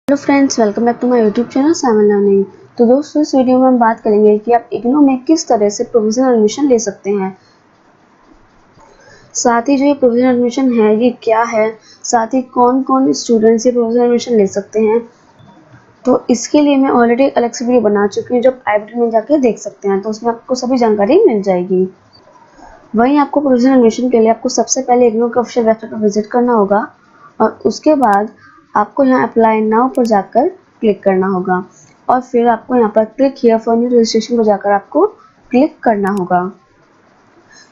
Hello friends, welcome back to my YouTube channel Simon learning. तो दोस्तों, इस video में हम बात करेंगे कि आप इग्नू में किस तरह से प्रोविजनल एडमिशन ले सकते हैं। साथ ही जो ये प्रोविजनल एडमिशन है ये क्या है, साथ ही कौन कौन स्टूडेंट्स ये प्रोविजनल एडमिशन ले सकते हैं। तो इसके लिए मैं ऑलरेडी एक अलग से वीडियो बना चुकी हूँ, जो आप आई बटन में जाके देख सकते हैं। तो उसमें आपको सभी जानकारी मिल जाएगी। वहीं आपको प्रोविजनल एडमिशन के लिए आपको सबसे पहले इग्नू के ऑफिशियल वेबसाइट पर विजिट करना होगा और उसके बाद आपको यहाँ अप्लाई नाउ पर जाकर क्लिक करना होगा और फिर आपको यहाँ पर click here for new registration पर जाकर आपको क्लिक करना होगा।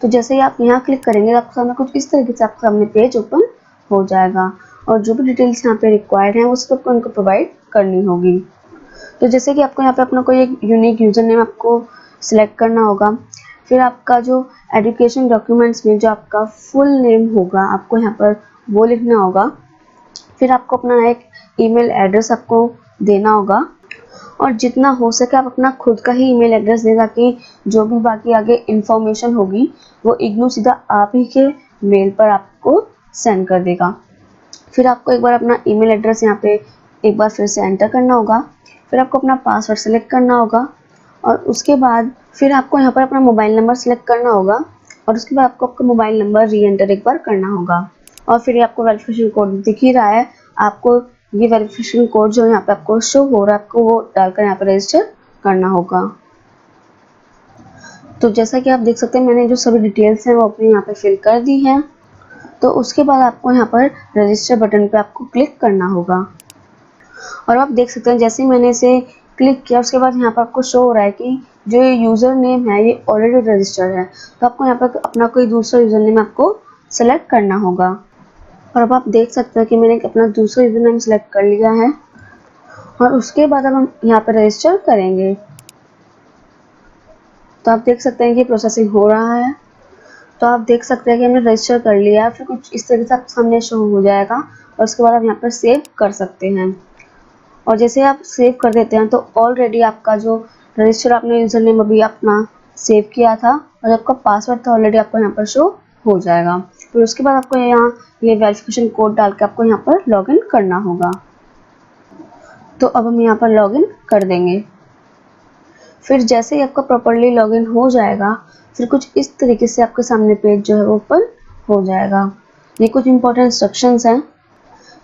तो जैसे ही आप यहाँ क्लिक करेंगे तो आपके सामने कुछ इस तरीके से आपके सामने पेज ओपन हो जाएगा और जो भी डिटेल्स यहाँ पे रिक्वायर्ड हैं वो सब आपको उनको प्रोवाइड करनी होगी। तो जैसे कि आपको यहाँ पे अपना कोई एक यूनिक यूजर नेम आपको सिलेक्ट करना होगा। फिर आपका जो एजुकेशन डॉक्यूमेंट्स में जो आपका फुल नेम होगा आपको यहाँ पर वो लिखना होगा। फिर आपको अपना एक ईमेल एड्रेस आपको देना होगा और जितना हो सके आप अपना खुद का ही ईमेल एड्रेस दें ताकि जो भी बाकी आगे इन्फॉर्मेशन होगी वो इग्नू सीधा आप ही के मेल पर आपको सेंड कर देगा। फिर आपको एक बार अपना ईमेल एड्रेस यहाँ पे एक बार फिर से एंटर करना होगा। फिर आपको अपना पासवर्ड सेलेक्ट करना होगा और उसके बाद फिर आपको यहाँ पर अपना मोबाइल नंबर सेलेक्ट करना होगा और उसके बाद आपको आपका मोबाइल नंबर री एंटर एक बार करना होगा और फिर आपको वेरिफिकेशन कोड दिख ही रहा है। आपको ये वेरिफिकेशन कोड जो यहाँ पे आपको शो हो रहा है आपको वो डालकर यहाँ पे रजिस्टर करना होगा। तो जैसा कि आप देख सकते हैं मैंने जो सभी डिटेल्स हैं वो अपने यहाँ पे फिल कर दी हैं। तो उसके बाद आपको यहाँ पर रजिस्टर बटन पे आपको क्लिक करना होगा और आप देख सकते हैं जैसे ही मैंने इसे क्लिक किया उसके बाद यहाँ पर आपको शो हो रहा है कि जो ये यूज़र नेम है ये ऑलरेडी रजिस्टर्ड है। तो आपको यहाँ पर अपना कोई दूसरा यूज़र नेम आपको सेलेक्ट करना होगा और अब आप देख सकते हैं कि मैंने अपना दूसरा यूज़र नेम सेलेक्ट कर लिया है और उसके बाद अब हम यहाँ पर रजिस्टर करेंगे। तो आप देख सकते हैं कि प्रोसेसिंग हो रहा है। तो आप देख सकते हैं कि हमने रजिस्टर कर लिया है। फिर कुछ इस तरीके से आपके सामने शो हो जाएगा और उसके बाद आप यहाँ पर सेव कर सकते हैं और जैसे आप सेव कर देते हैं तो ऑलरेडी आपका जो रजिस्टर आपने यूज़र नेम अभी अपना सेव किया था और आपका पासवर्ड था ऑलरेडी आपको यहाँ पर शो हो जाएगा। फिर उसके बाद आपको यहाँ ये वेरिफिकेशन कोड डाल के आपको यहाँ पर लॉगिन करना होगा। तो अब हम यहाँ पर लॉगिन कर देंगे। फिर जैसे ही आपका प्रॉपर्ली लॉगिन हो जाएगा फिर कुछ इस तरीके से आपके सामने पेज जो है वो ओपन हो जाएगा। ये कुछ इंपॉर्टेंट इंस्ट्रक्शंस हैं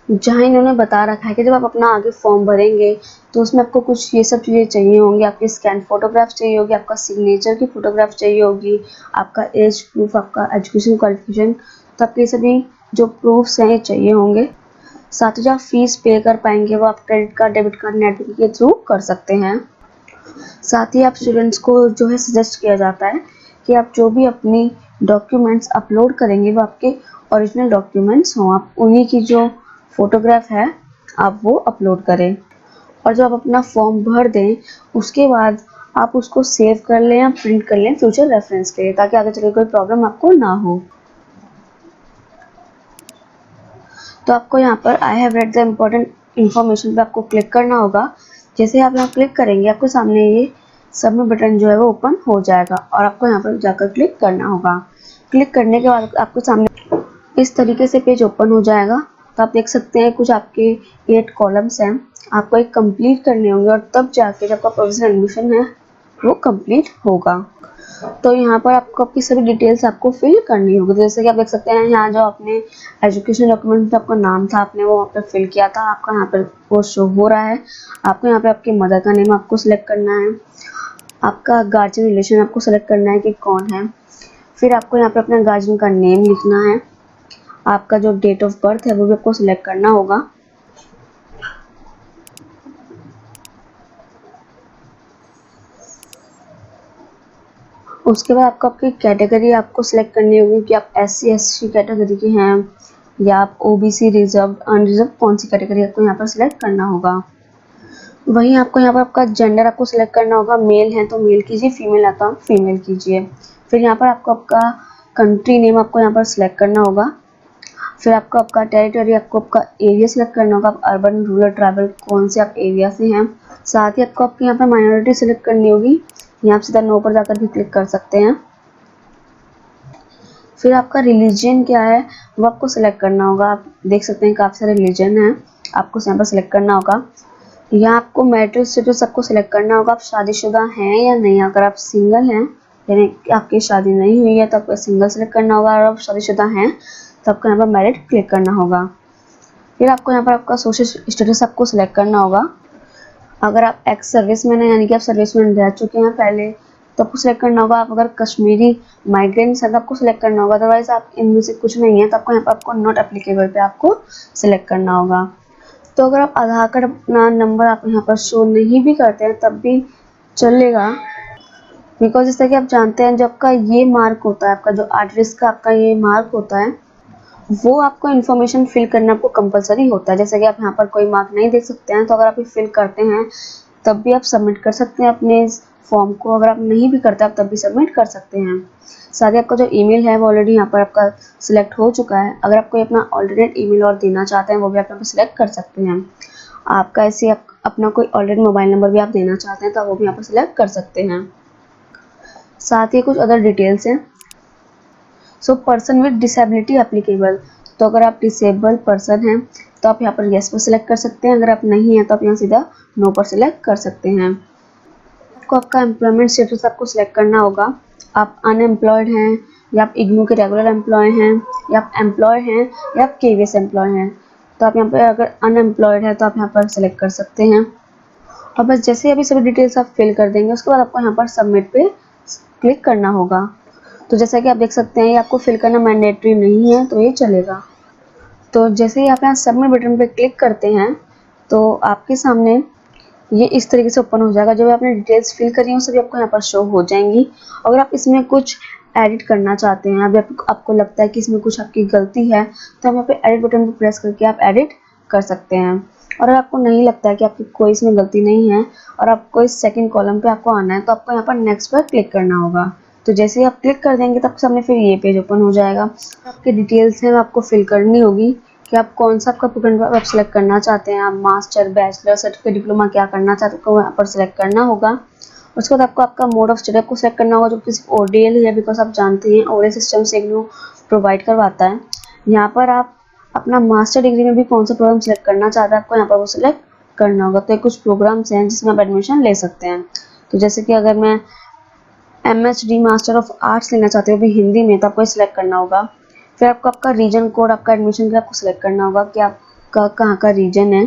जहाँ इन्होंने बता रखा है कि जब आप अपना आगे फॉर्म भरेंगे तो उसमें आपको कुछ ये सब चीज़ें चाहिए होंगी। आपकी स्कैन फोटोग्राफ चाहिए होगी, आपका सिग्नेचर की फ़ोटोग्राफ चाहिए होगी, आपका एज प्रूफ, आपका एजुकेशन क्वालिफिकेशन। तो आपके सभी जो प्रूफ्स हैं ये चाहिए होंगे। साथ ही जो आप फीस पे कर पाएंगे वो आप credit card, debit card, net banking के थ्रू कर सकते हैं। साथ ही आप स्टूडेंट्स को जो है सजेस्ट किया जाता है कि आप जो भी अपनी डॉक्यूमेंट्स अपलोड करेंगे वो आपके ओरिजिनल डॉक्यूमेंट्स हों। आप उन्हीं की जो फोटोग्राफ है आप वो अपलोड करें और जब आप अपना फॉर्म भर दें उसके बाद आप उसको सेव कर लें या प्रिंट कर लें फ्यूचर रेफरेंस के लिए, ताकि आगे चलकर कोई प्रॉब्लम आपको ना हो। तो आपको यहाँ पर I have read the important information पे आपको क्लिक करना होगा। जैसे आप यहाँ क्लिक करेंगे आपके सामने ये सबमिट बटन जो है वो ओपन हो जाएगा और आपको यहाँ पर जाकर क्लिक करना होगा। क्लिक करने के बाद आपके सामने इस तरीके से पेज ओपन हो जाएगा। तो आप देख सकते हैं कुछ आपके 8 कॉलम्स हैं, आपको एक कंप्लीट करने होंगे और तब जाके जब आपका प्रोविजनल एडमिशन है वो कंप्लीट होगा। तो यहाँ पर आपको आपकी सभी डिटेल्स आपको फिल करनी होगी। जैसे कि आप देख सकते हैं यहाँ जो आपने एजुकेशन डॉक्यूमेंट में आपका नाम था आपने वो वहाँ पर फिल किया था, आपका यहाँ पर वो शो हो रहा है। आपको यहाँ पे आपकी मदर का नेम आपको सिलेक्ट करना है, आपका गार्जियन रिलेशन आपको सेलेक्ट करना है कि कौन है। फिर आपको यहाँ पे अपना गार्जियन का नेम लिखना है, आपका जो डेट ऑफ बर्थ है वो भी आपको सिलेक्ट करना होगा। उसके बाद आपको आपकी कैटेगरी आपको सिलेक्ट करनी होगी कि आप SC SC कैटेगरी के हैं या आप OBC रिजर्व अनरिजर्व कौन सी कैटेगरी आपको यहाँ पर सिलेक्ट करना होगा। वहीं आपको यहाँ पर आपका जेंडर आपको सिलेक्ट करना होगा। मेल है तो मेल कीजिए, फीमेल है तो आप फीमेल कीजिए। फिर यहाँ पर आपको आपका कंट्री नेम आपको यहाँ पर सिलेक्ट करना होगा। फिर आपको आपका टेरिटरी आपको आपका एरिया सिलेक्ट करना होगा, आप अर्बन रूरल ट्राइबल कौन से आप एरिया से हैं। साथ ही आपको आपके यहाँ पर माइनॉरिटी सिलेक्ट करनी होगी, यहाँ आप सीधा नो पर जाकर भी क्लिक कर सकते हैं। फिर आपका रिलीजन क्या है वो आपको सिलेक्ट करना होगा। आप देख सकते हैं काफ़ी सारे रिलीजन हैं, आपको यहाँ पर सिलेक्ट करना होगा। यहाँ आपको मैरिटल स्टेटस आपको सिलेक्ट करना होगा, आप शादीशुदा हैं या नहीं। अगर आप सिंगल हैं यानी कि आपकी शादी नहीं हुई है तो आपको सिंगल सेलेक्ट करना होगा, और आप शादीशुदा हैं तो आपको यहाँ पर मैरिड क्लिक करना होगा। फिर आपको यहाँ पर आपका सोशल स्टेटस आपको सिलेक्ट करना होगा। अगर आप एक्स सर्विसमैन हैं यानी कि आप सर्विसमैन रह चुके हैं पहले तो आपको सिलेक्ट करना होगा। आप अगर कश्मीरी माइग्रेंट्स हैं तो आपको सिलेक्ट करना होगा, अदरवाइज आप इनमें से कुछ नहीं है तो आपको यहाँ पर आपको नॉट एप्लीकेबल पे आपको सिलेक्ट करना होगा। तो अगर आप आधार कार्ड अपना नंबर आप यहाँ पर शो नहीं भी करते हैं तब भी चलेगा, बिकॉज जैसा कि आप जानते हैं जब का ये मार्क होता है, आपका जो आर्टिस्ट का आपका ये मार्क होता है वो आपको इन्फॉर्मेशन फिल करना आपको कंपलसरी होता है। जैसे कि आप यहाँ पर कोई मार्क नहीं देख सकते हैं तो अगर आप ये फिल करते हैं तब भी आप सबमिट कर सकते हैं अपने फॉर्म को। अगर आप नहीं भी करते आप तब भी सबमिट कर सकते हैं। साथ ही आपका जो ईमेल है वो ऑलरेडी यहाँ पर आपका सिलेक्ट हो चुका है। अगर आप कोई अपना ऑल्टरनेट ईमेल और देना चाहते हैं वो भी आप यहाँ पर सिलेक्ट कर सकते हैं। आपका ऐसे अपना कोई ऑल्टरनेट मोबाइल नंबर भी आप देना चाहते हैं तो वो भी यहाँ पर सिलेक्ट कर सकते हैं। साथ ही कुछ अदर डिटेल्स हैं। So person with disability applicable, तो अगर आप डिसेबल पर्सन हैं तो आप यहाँ पर येस पर सिलेक्ट कर सकते हैं। अगर आप नहीं हैं तो आप यहाँ सीधा नो पर सिलेक्ट कर सकते हैं। आपको आपका एम्प्लॉयमेंट स्टेटस आपको सिलेक्ट करना होगा। आप अनएम्प्लॉयड हैं या आप इग्नू के रेगुलर एम्प्लॉय हैं या आप एम्प्लॉय हैं या आप केवीएस एम्प्लॉय हैं। तो आप यहाँ पर अगर अनएम्प्लॉयड है तो आप यहाँ पर सिलेक्ट कर सकते हैं। और बस जैसे अभी सभी डिटेल्स आप फिल कर देंगे उसके बाद आपको यहाँ पर सबमिट पे क्लिक करना होगा। तो जैसा कि आप देख सकते हैं ये आपको फिल करना मैंडेटरी नहीं है तो ये चलेगा। तो जैसे ही आप यहाँ सबमिट बटन पे क्लिक करते हैं तो आपके सामने ये इस तरीके से ओपन हो जाएगा। जब आपने डिटेल्स फिल करी हैं वो सभी आपको यहाँ पर शो हो जाएंगी। अगर आप इसमें कुछ एडिट करना चाहते हैं, अभी आपको लगता है कि इसमें कुछ आपकी गलती है तो आप यहाँ पे एडिट बटन पर प्रेस करके आप एडिट कर सकते हैं। और अगर आपको नहीं लगता है कि आपकी कोई इसमें गलती नहीं है और आपको इस सेकंड कॉलम पे आपको आना है तो आपको यहाँ पर नेक्स्ट पर क्लिक करना होगा। तो जैसे ही आप क्लिक कर देंगे तब सामने फिर ये पेज ओपन हो जाएगा। आपकी डिटेल्स हैं आपको फिल करनी होगी कि आप कौन सा आपका प्रोग्राम आप सेलेक्ट करना चाहते हैं। आप मास्टर, बैचलर, सर्टिफिकेट, डिप्लोमा क्या करना चाहते हैं आपको यहाँ पर सिलेक्ट करना होगा। उसके बाद आपको आपका मोड ऑफ स्टडी आपको सेलेक्ट करना होगा जो कि सिर्फ ओडीएल ही है, बिकॉज आप जानते हैं ओडीएल सिस्टम से इग्नू प्रोवाइड करवाता है। यहाँ पर आप अपना मास्टर डिग्री में भी कौन सा प्रोग्राम सेलेक्ट करना चाहते हैं आपको यहाँ पर वो सिलेक्ट करना होगा। तो कुछ प्रोग्राम्स हैं जिसमें आप एडमिशन ले सकते हैं। तो जैसे कि अगर मैं MHD मास्टर ऑफ आर्ट्स लेना चाहते हो भी हिंदी में तो आपको सिलेक्ट करना होगा। फिर आपको आपका रीजन कोड आपका एडमिशन का आपको सिलेक्ट करना होगा कि आपका कहाँ का रीजन है।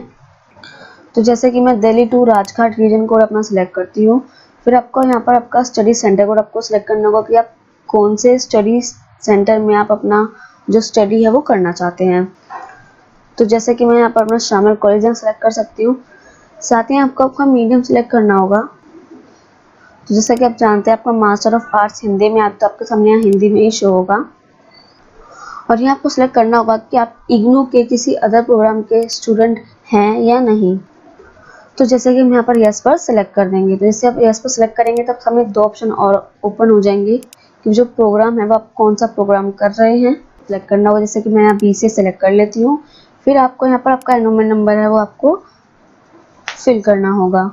तो जैसे कि मैं Delhi to Rajghat region code अपना सिलेक्ट करती हूँ। फिर आपको यहाँ पर आपका स्टडी सेंटर कोड आपको सिलेक्ट करना होगा कि आप कौन से स्टडी सेंटर में आप अपना जो स्टडी है वो करना चाहते हैं। तो जैसे कि मैं यहाँ पर अपना शामिल कॉलेज सेलेक्ट कर सकती हूँ। साथ ही आपको आपका मीडियम सिलेक्ट करना होगा। तो जैसा कि आप जानते हैं आपका मास्टर ऑफ आर्ट्स हिंदी में आप तो आपके सामने यहाँ हिंदी में ही शो होगा। और यहाँ आपको सिलेक्ट करना होगा कि आप इग्नू के किसी अदर प्रोग्राम के स्टूडेंट हैं या नहीं। तो जैसे कि हम यहाँ पर यस पर सिलेक्ट कर देंगे। तो जैसे आप यस पर सिलेक्ट करेंगे तब सामने दो ऑप्शन और ओपन हो जाएंगे कि जो प्रोग्राम है वो आप कौन सा प्रोग्राम कर रहे हैं सिलेक्ट करना होगा। जैसे कि मैं यहाँ BCA सिलेक्ट कर लेती हूँ। फिर आपको यहाँ पर आपका एनरोलमेंट नंबर है वो आपको फिल करना होगा।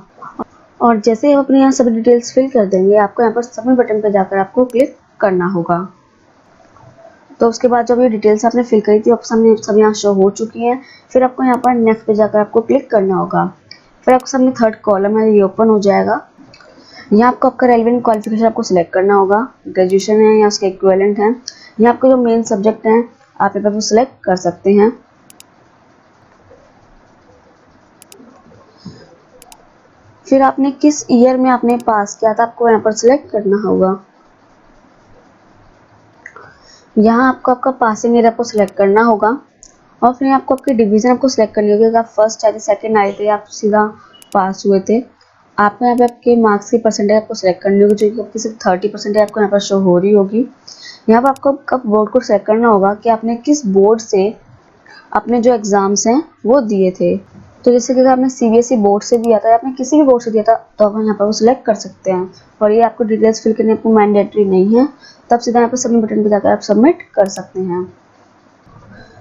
और जैसे आप अपने यहाँ सभी डिटेल्स फिल कर देंगे आपको यहाँ पर सबमिट बटन पर जाकर आपको क्लिक करना होगा। तो उसके बाद जब ये डिटेल्स आपने फिल करी थी आपके सामने सब यहाँ शो हो चुकी हैं। फिर आपको यहाँ पर नेक्स्ट पे जाकर आपको क्लिक करना होगा। फिर आपके सामने थर्ड कॉलम है ये ओपन हो जाएगा। यहाँ आपको आपका रेलेवेंट क्वालिफिकेशन आपको सिलेक्ट करना होगा, ग्रेजुएशन है या उसके इक्विवेलेंट है। यहाँ आपके जो मेन सब्जेक्ट हैं आप यहाँ पर सिलेक्ट कर सकते हैं। फिर आपने किस ईयर में आपने पास किया था आपको यहाँ पर सिलेक्ट करना होगा। यहाँ आपको आपका पासिंग ईयर आपको सिलेक्ट करना होगा। और फिर आपको आपकी डिवीज़न आपको सिलेक्ट करनी होगी। अगर आप फर्स्ट आए थे, सेकंड आए थे, आप सीधा पास हुए थे, आपको यहाँ पे आपके मार्क्स की परसेंटेज आपको सिलेक्ट करनी होगी जो कि आपकी सिर्फ 30% आपको यहाँ पर शो हो रही होगी। यहाँ पर आपको कब बोर्ड को सिलेक्ट करना होगा कि आपने किस बोर्ड से अपने जो एग्ज़ाम्स हैं वो दिए थे। तो जैसे कि अगर आपने CBSE बोर्ड से दिया था या आपने किसी भी बोर्ड से दिया था तो आप यहाँ पर वो सिलेक्ट कर सकते हैं। और ये आपको डिटेल्स फिल करने आपको मैंडेटरी नहीं है, तब सीधा यहाँ पर सबमिट बटन पर जाकर आप सबमिट कर सकते हैं।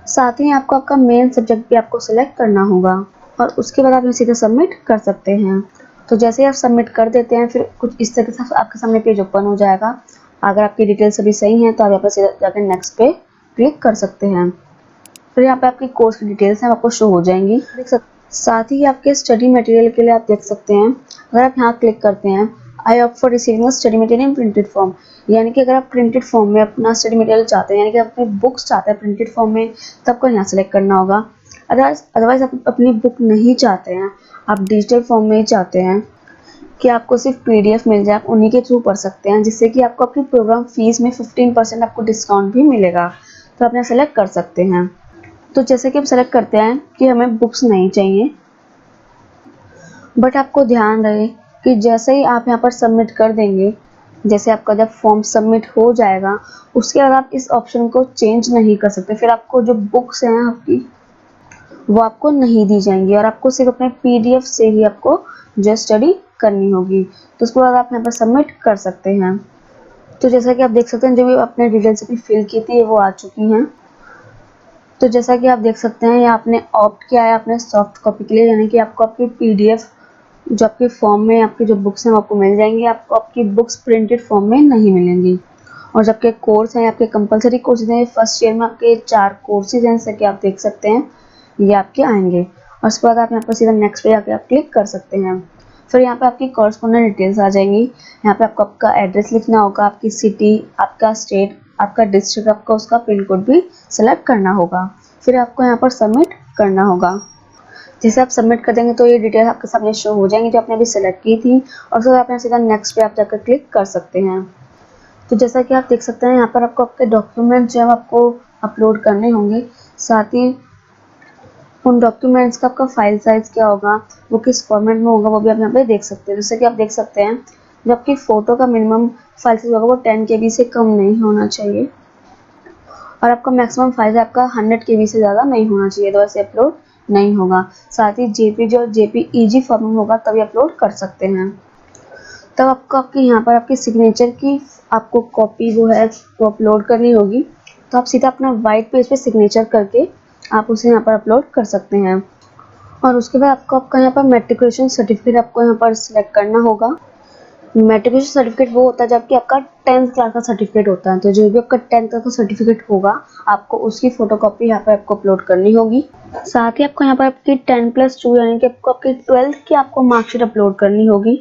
साथ ही आपको आपका मेन सब्जेक्ट भी आपको सिलेक्ट करना होगा और उसके बाद आप सीधे सबमिट कर सकते हैं। तो जैसे ही आप सबमिट कर देते हैं फिर कुछ इस तरीके से आपके सामने पेज ओपन हो जाएगा। अगर आपकी डिटेल सभी सही हैं तो आप यहाँ पर सीधा जाकर नेक्स्ट पे क्लिक कर सकते हैं। फिर यहाँ पे आपकी कोर्स की डिटेल्स हैं आपको शो हो जाएंगी। साथ ही आपके स्टडी मटेरियल के लिए आप देख सकते हैं, अगर आप यहाँ क्लिक करते हैं आई opt for receiving study material in printed form, यानी कि अगर आप प्रिंटेड फॉर्म में अपना स्टडी मटेरियल चाहते हैं, यानी कि अपनी बुक्स चाहते हैं प्रिंटेड फॉर्म में, तो आपको यहाँ सेलेक्ट करना होगा। अदरवाइज आप अपनी बुक नहीं चाहते हैं, आप डिजिटल फॉर्म में ही चाहते हैं कि आपको सिर्फ PDF मिल जाए, आप उन्हीं के थ्रू पढ़ सकते हैं, जिससे कि आपको आपकी प्रोग्राम फीस में 15% आपको डिस्काउंट भी मिलेगा, तो आप यहाँ सेलेक्ट कर सकते हैं। तो जैसे कि हम सेलेक्ट करते हैं कि हमें बुक्स नहीं चाहिए, बट आपको ध्यान रहे कि जैसे ही आप यहाँ पर सबमिट कर देंगे, जैसे आपका जब फॉर्म सबमिट हो जाएगा उसके बाद आप इस ऑप्शन को चेंज नहीं कर सकते। फिर आपको जो बुक्स हैं आपकी वो आपको नहीं दी जाएंगी और आपको सिर्फ अपने PDF से ही आपको जो स्टडी करनी होगी। तो उसके बाद आप यहाँ पर सबमिट कर सकते हैं। तो जैसा कि आप देख सकते हैं जो भी आपने डिटेल्स अपनी फिल की थी वो आ चुकी हैं। तो जैसा कि आप देख सकते हैं यहाँ आपने ऑप्ट किया है अपने सॉफ्ट कॉपी के लिए, यानी कि आपको आपकी PDF जो आपके फॉर्म में आपकी जो बुक्स हैं वो आपको मिल जाएंगी, आपको आपकी बुक्स प्रिंटेड फॉर्म में नहीं मिलेंगी। और जबकि कोर्स हैं आपके कंपलसरी कोर्सेज हैं, फर्स्ट ईयर में आपके 4 कोर्सेज हैं, जैसे कि आप देख सकते हैं ये आपके आएंगे। और उसके बाद आप यहाँ पर सीधा नेक्स्ट पे जाके आप क्लिक कर सकते हैं। फिर यहाँ पे आपकी कॉरस्पॉन्डेंट डिटेल्स आ जाएंगी। यहाँ पे आपको आपका एड्रेस लिखना होगा, आपकी सिटी, आपका स्टेट, आपका डिस्ट्रिक्ट, आपका उसका पिन कोड भी सेलेक्ट करना होगा। फिर आपको यहाँ पर सबमिट करना होगा। जैसे आप सबमिट कर देंगे तो ये डिटेल आपके सामने शो हो जाएंगी जो आपने अभी सेलेक्ट की थी, और उसके बाद आप यहाँ सीधा नेक्स्ट पे आप जाकर क्लिक कर सकते हैं। तो जैसा कि आप देख सकते हैं यहाँ पर आपको आपके डॉक्यूमेंट जो है आपको अपलोड करने होंगे, साथ ही उन डॉक्यूमेंट्स का आपका फाइल साइज क्या होगा, वो किस फॉर्मेट में होगा, वो भी आप यहाँ पे देख सकते हैं। जैसे कि आप देख सकते हैं जब आपकी फ़ोटो का मिनिमम फाइल साइज होगा वो 10 KB से कम नहीं होना चाहिए, और आपका मैक्सिमम फाइल आपका 100 KB से ज़्यादा नहीं होना चाहिए, तो वैसे अपलोड नहीं होगा। साथ ही JPG और JPEG फॉर्मेट में होगा तभी अपलोड कर सकते हैं। तब आपको आपके यहाँ पर आपके सिग्नेचर की आपको कॉपी वो है वो अपलोड करनी होगी। तो आप सीधा अपना वाइट पेज पे सिग्नेचर करके आप उसे यहाँ पर अपलोड कर सकते हैं। और उसके बाद आपको आपका यहाँ पर मैट्रिकुलेशन सर्टिफिकेट आपको यहाँ पर सिलेक्ट करना होगा। मैट्रिकुलेशन सर्टिफिकेट वो होता है जबकि आपका 10th क्लास का सर्टिफिकेट होता है, तो जो भी आपका 10th क्लास का सर्टिफिकेट होगा आपको उसकी फोटोकॉपी यहाँ पर आपको अपलोड करनी होगी। साथ ही आपको यहाँ पर आपकी 10+2 यानी कि आपको आपकी 12th की आपको मार्कशीट अपलोड करनी होगी।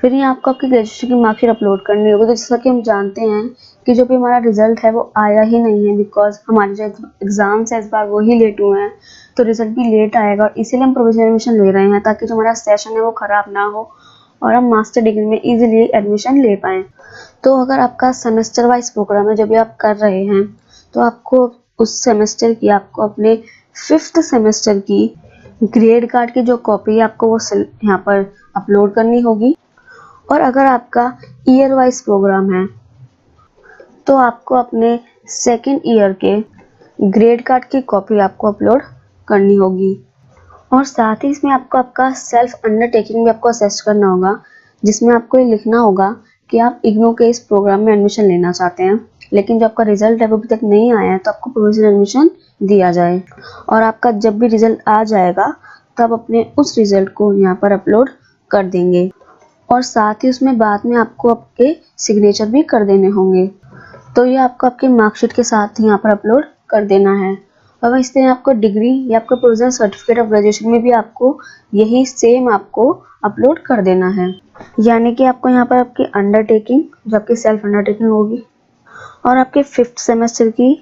फिर यहाँ आपको आपकी ग्रेजुएशन की मार्कशीट अपलोड करनी होगी। तो जैसा कि हम जानते हैं कि जो भी हमारा रिजल्ट है वो आया ही नहीं है, बिकॉज हमारे जो एग्जाम्स है इस बार वो ही लेट हुए हैं, तो रिजल्ट भी लेट आएगा, और इसीलिए हम प्रोविजनल एडमिशन ले रहे हैं ताकि जो हमारा सेशन है वो ख़राब ना हो और हम मास्टर डिग्री में इजीली एडमिशन ले पाएँ। तो अगर आपका सेमेस्टर वाइज प्रोग्राम है जो भी आप कर रहे हैं, तो आपको उस सेमेस्टर की आपको अपने 5th सेमेस्टर की ग्रेड कार्ड की जो कॉपी है आपको वो यहाँ पर अपलोड करनी होगी। और अगर आपका ईयर वाइज प्रोग्राम है तो आपको अपने 2nd ईयर के ग्रेड कार्ड की कॉपी आपको अपलोड करनी होगी। और साथ ही इसमें आपको आपका सेल्फ अंडरटेकिंग भी आपको असेस करना होगा, जिसमें आपको ये लिखना होगा कि आप इग्नू के इस प्रोग्राम में एडमिशन लेना चाहते हैं, लेकिन जो आपका रिजल्ट है वो अभी तक नहीं आया है, तो आपको प्रोविजनल एडमिशन दिया जाए। और आपका जब भी रिजल्ट आ जाएगा तब अपने उस रिजल्ट को यहाँ पर अपलोड कर देंगे, और साथ ही उसमें बाद में आपको आपके सिग्नेचर भी कर देने होंगे। तो ये आपको आपके मार्कशीट के साथ यहाँ पर अपलोड कर देना है। और इस तरह आपको डिग्री या आपका प्रोविजनल सर्टिफिकेट ऑफ ग्रेजुएशन में भी आपको यही सेम आपको अपलोड कर देना है। यानी कि आपको यहाँ पर आपकी अंडरटेकिंग जो आपकी सेल्फ अंडरटेकिंग होगी, और आपके 5th सेमेस्टर की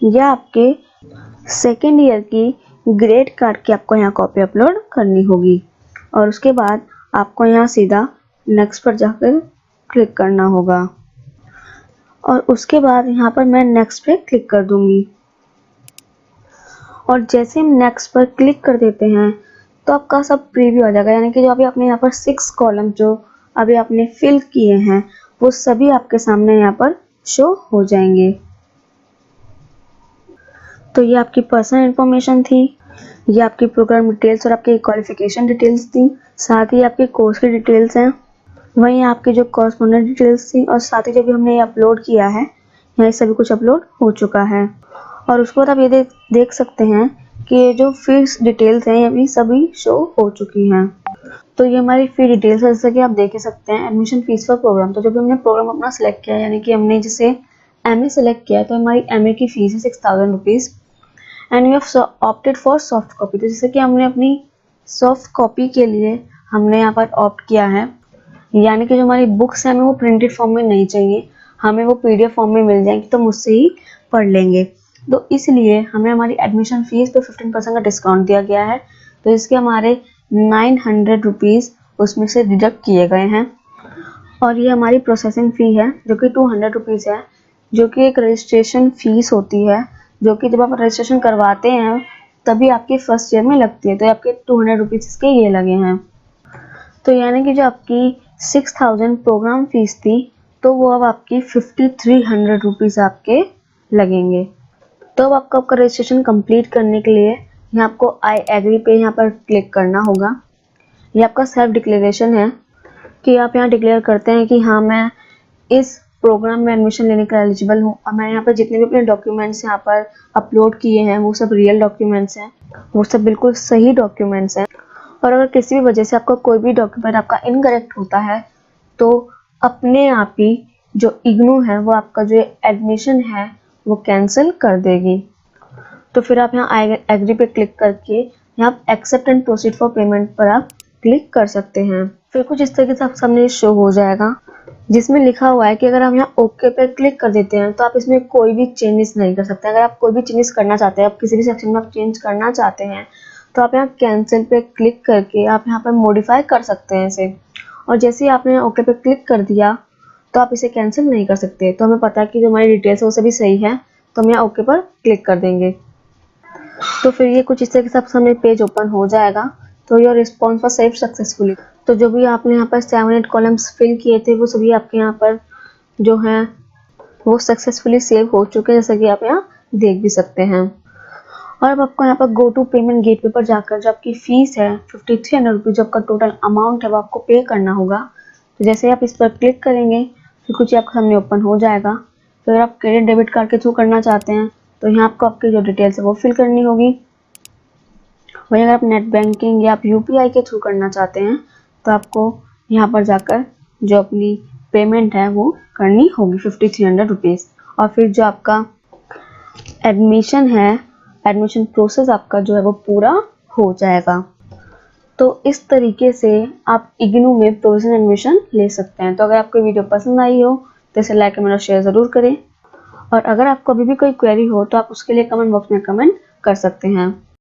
या आपके 2nd ईयर की ग्रेड कार्ड की आपको यहाँ कॉपी अपलोड करनी होगी। और उसके बाद आपको यहाँ सीधा नेक्स्ट पर जाकर क्लिक करना होगा, और उसके बाद यहाँ पर मैं नेक्स्ट पे क्लिक कर दूंगी। और जैसे हम नेक्स्ट पर क्लिक कर देते हैं तो आपका सब प्रीव्यू आ जाएगा, यानी कि जो अभी आपने यहाँ पर 6 कॉलम जो अभी आपने फिल किए हैं वो सभी आपके सामने यहाँ पर शो हो जाएंगे। तो ये आपकी पर्सनल इन्फॉर्मेशन थी, ये आपकी प्रोग्राम डिटेल्स और आपकी क्वालिफिकेशन डिटेल्स थी, साथ ही आपकी कोर्स की डिटेल्स हैं, वहीं आपकी जो कॉरस्पॉन्डेंट डिटेल्स थी, और साथ ही जो भी हमने ये अपलोड किया है यहाँ सभी कुछ अपलोड हो चुका है। और उसके बाद आप ये देख सकते हैं कि ये जो फीस डिटेल्स हैं ये भी सभी शो हो चुकी हैं। तो ये हमारी फी डिटेल्स है, जैसा कि आप देख ही सकते हैं एडमिशन फीस फॉर प्रोग्राम। तो जब हमने प्रोग्राम अपना सेलेक्ट किया, यानी कि हमने जैसे एमए सेलेक्ट किया, तो हमारी एमए की फीस है 6000 rupees and we have opted for soft copy. तो जैसे कि हमने अपनी सॉफ्ट कॉपी के लिए हमने यहाँ पर ऑप्ट किया है, यानी कि जो हमारी बुक्स हैं हमें वो प्रिंटेड फॉर्म में नहीं चाहिए, हमें वो पीडीएफ फॉर्म में मिल जाएंगी, तो हम उससे ही पढ़ लेंगे। तो इसलिए हमें हमारी एडमिशन फीस पे 15% का डिस्काउंट दिया गया है। तो इसके हमारे 900 रुपीज़ उसमें से डिडक्ट किए गए हैं और ये हमारी प्रोसेसिंग फ़ी है जो कि 200 रुपीज़ है, जो कि एक रजिस्ट्रेशन फ़ीस होती है, जो कि जब आप रजिस्ट्रेशन करवाते हैं तभी आपके फर्स्ट ईयर में लगती है। तो आपके 200 रुपीज़ इसके ये लगे हैं। तो यानी कि जो आपकी 6000 प्रोग्राम फीस थी, तो वो अब आपकी 5300 रुपीज़ आपके लगेंगे। तो अब आपको आपका रजिस्ट्रेशन कंप्लीट करने के लिए यहाँ आपको आई एग्री पे यहाँ पर क्लिक करना होगा। ये आपका सेल्फ डिक्लेरेशन है कि आप यहाँ डिक्लेयर करते हैं कि हाँ मैं इस प्रोग्राम में एडमिशन लेने का एलिजिबल हूँ और मैं यहाँ पर जितने भी अपने डॉक्यूमेंट्स यहाँ पर अपलोड किए हैं वो सब रियल डॉक्यूमेंट्स हैं, वो सब बिल्कुल सही डॉक्यूमेंट्स हैं। और अगर किसी भी वजह से आपका कोई भी डॉक्यूमेंट आपका इनकरेक्ट होता है तो अपने आप ही जो इग्नू है वो आपका जो एडमिशन है वो कैंसिल कर देगी। तो फिर आप यहाँ आई एग्री पे क्लिक करके यहाँ accept and proceed for payment पर आप क्लिक कर सकते हैं। फिर कुछ इस तरीके से आपके सामने शो हो जाएगा जिसमें लिखा हुआ है कि अगर हम यहाँ ओके पे क्लिक कर देते हैं तो आप इसमें कोई भी चेंजेस नहीं कर सकते। अगर आप कोई भी चेंजेस करना चाहते हैं, आप किसी भी सेक्शन में आप चेंज करना चाहते हैं, तो आप यहाँ कैंसिल पे क्लिक करके आप यहाँ पर मॉडिफाई कर सकते हैं इसे। और जैसे ही आपने ओके पे क्लिक कर दिया तो आप इसे कैंसिल नहीं कर सकते। तो हमें पता है कि जो हमारी डिटेल्स है वो सभी सही है, तो हम यहाँ ओके पर क्लिक कर देंगे। तो फिर ये कुछ इस तरीके से आपके सामने पेज ओपन हो जाएगा। तो your response for save successfully. तो जो भी आपने यहाँ पर 7-8 कॉलम्स फिल किए थे वो सभी आपके यहाँ पर जो हैं वो सक्सेसफुली सेव हो चुके हैं, जैसा कि आप यहाँ देख भी सकते हैं। और अब आपको यहाँ पर गो टू पेमेंट गेटवे पर जाकर जो आपकी फीस है 5300 रुपीज़, जो आपका टोटल अमाउंट है वो आपको पे करना होगा। तो जैसे आप इस पर क्लिक करेंगे फिर कुछ आपके सामने ओपन हो जाएगा। फिर आप क्रेडिट डेबिट कार्ड के थ्रू करना चाहते हैं तो यहाँ आपको आपकी जो डिटेल्स है वो फिल करनी होगी। वहीं अगर आप नेट बैंकिंग या आप यूपीआई के थ्रू करना चाहते हैं तो आपको यहाँ पर जाकर जो अपनी पेमेंट है वो करनी होगी 5300 रुपीज़। और फिर जो आपका एडमिशन है, एडमिशन प्रोसेस आपका जो है वो पूरा हो जाएगा। तो इस तरीके से आप इग्नू में प्रोविजनल एडमिशन ले सकते हैं। तो अगर आपको वीडियो पसंद आई हो तो इसे लाइक कमेंट और शेयर ज़रूर करें। और अगर आपको अभी भी कोई क्वेरी हो तो आप उसके लिए कमेंट बॉक्स में कमेंट कर सकते हैं।